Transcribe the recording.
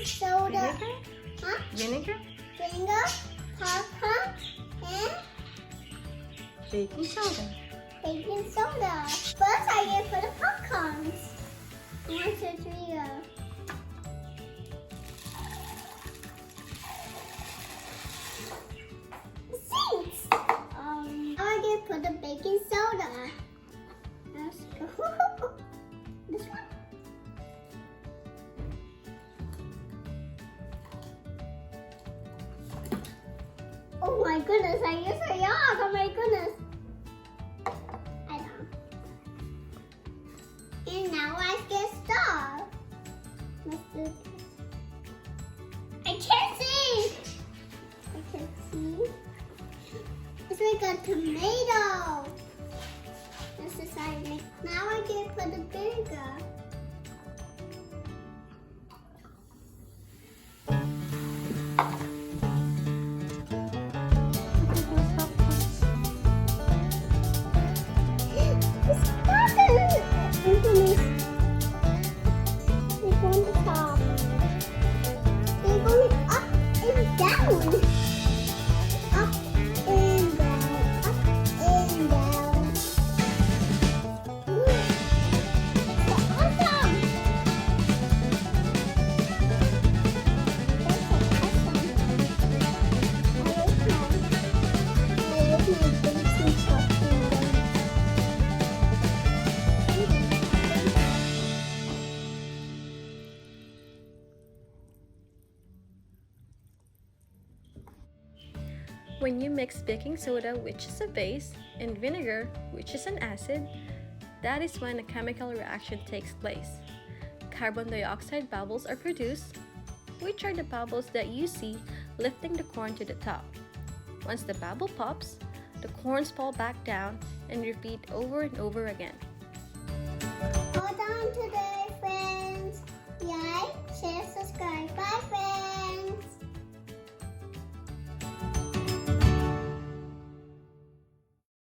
soda. Vinegar? Huh? Vinegar? Vinegar, popcorn, and Baking soda. baking soda. First, I get for the popcorns. 1, 2, 3, go. Thanks. I get for the baking soda. Let's go. This one. Oh my goodness, I use a yog. Oh my goodness. I know. And now I get star. Let's do this. I can't see. I can't see. It's like a tomato. This is I make. Now I get for the vinegar. When you mix baking soda, which is a base, and vinegar, which is an acid, that is when a chemical reaction takes place. Carbon dioxide bubbles are produced, which are the bubbles that you see lifting the corn to the top. Once the bubble pops, the corns fall back down and repeat over and over again. All done today.